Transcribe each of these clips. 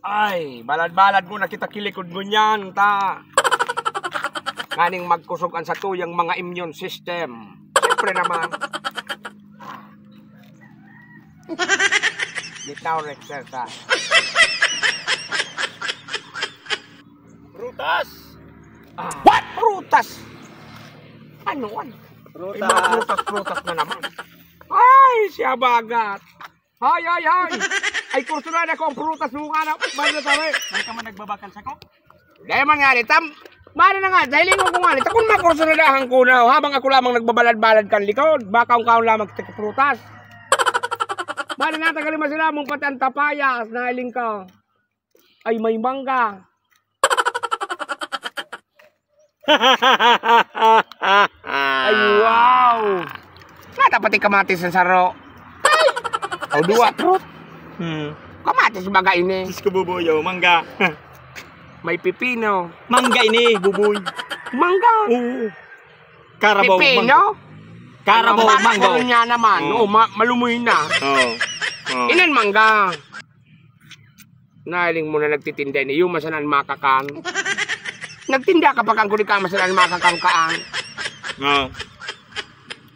Ay, balad-balad mo na kita kilikod mo niyan, ta. Nganing magkusugan sa tuyang mga immune system. Siyempre naman. Bitaw, Rexer, ta. Prutas! What? Prutas? Ano? Prutas. Ay, mga prutas na naman. Ay, siya bagat. Ay. Ay, kurso na ako ang prutas mo nga na. Bago tayo. May ka man nagbabakan sa ko? Dahil man nga rin, mara na nga, dahil ko nga rin. Takon makurso na dahan ko na. Habang ako lamang nagbabalad-balad kan likod. Baka ang kaon lamang kita prutas. Mara na, tagalima sila mong pati ang tapayas. Nahiling ka. Ay, may mangga. Ay, wow! Nata pati kamatis sa saro. Ay! O, duwa. Kamatis baga ini. Sis ko bubuyo, mangga. May pipino. Mangga ini, bubuy. Mangga. Oo. Karabaw, Pipino? Karabaw, mango. Ang niya naman. Oo, malumoy na. Oo. Ilan mangga? Nahiling mo na nagtitinda ini. Yung masanan makakang. Nagtinda ka pa kang kulit ka masanan makakang kaang. Oo.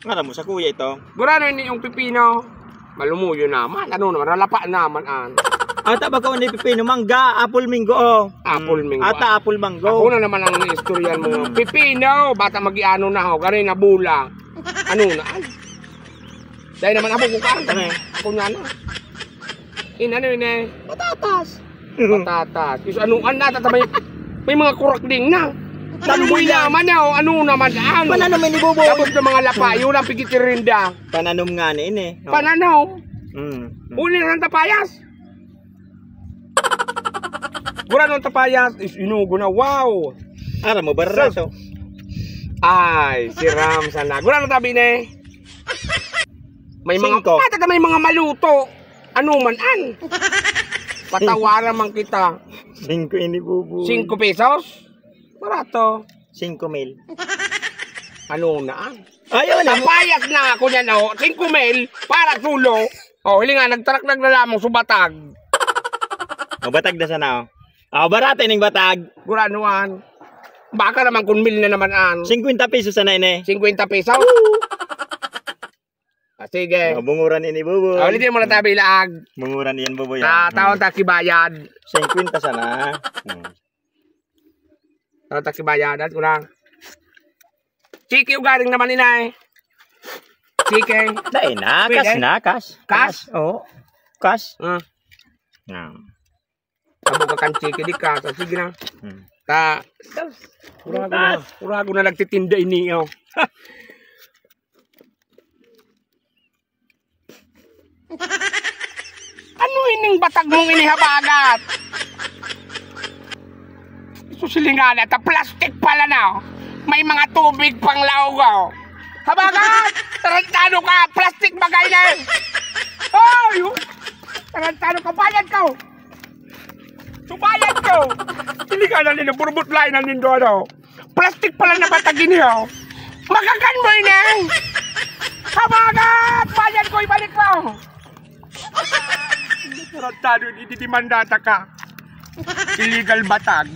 Ngara mo sa kuya ito. Gurano ini yung pipino. Malumuyo naman. Ano naman? Ralapa naman. Ata ba ko ni pipino, mangga, apple mango. Oh. Apple mango. Ata apple mango. Ako na naman ang istoryan mo. Pipino. Bata mag-iano na ho. Gano'y nabula. Ano na? Dahil naman ako kukang. Ako nga na. Ano yun eh? Patatas. Patatas. Is anuan na. May mga kurak ding na. Talumoy naman na. Ano naman? Pananom ni Buboy. Tapos ng mga lapa. Yun ang pigitirinda. Pananom nga ni ini. Pananaw. Uli na ng tapayas. Gura ng tapayas. Is inugo na. Wow. Ara mo baraso. Ay, si Ram sana. Gura ng tabi na eh. May mga patata, may mga maluto. Ano man an? Patawaran man kita. 5 ini Buboy. 5 pesos? Barato. 5,000. Ano na an? Ayun na. Napayas na ako niyan o. 5,000 para sulo. O, hili nga, nagtarak na lamang subatag. O, batag na sana o. O, barate ning batag. Guranuan. Baka naman kung mil na naman an. 50 pesos sana ini. 50 pesos? Sige. O, bunguran ini Buboy. O, ulitin mo na tabi laag. Bunguran iyan Buboy. Taon takibayad. 50 sana. Taon takibayad. At kurang. Chiki ugaring naman inay. Chiki. Dahil na. Kas na. Kas. Kas? Oo. Kas. Tabo ka kan chiki di kas. Sige na. Urago na nagtitinda ini. Oh. Ano ining batag mong inihabagat? Susilingan at plastic pala na. May mga tubig pang laugaw. Habagat! Tarantado ka! Plastic bagay na! Ay! Tarantado ka! Bayad ka! Subayad ka! Hindi ka na nila. Burbot lain na nindo. Plastic pala na batagin niyo. Magagan mo yun eh! Habagat! Bayad ko! Ibalik mo! Tarantado, hindi dimandata ka. Illegal batag.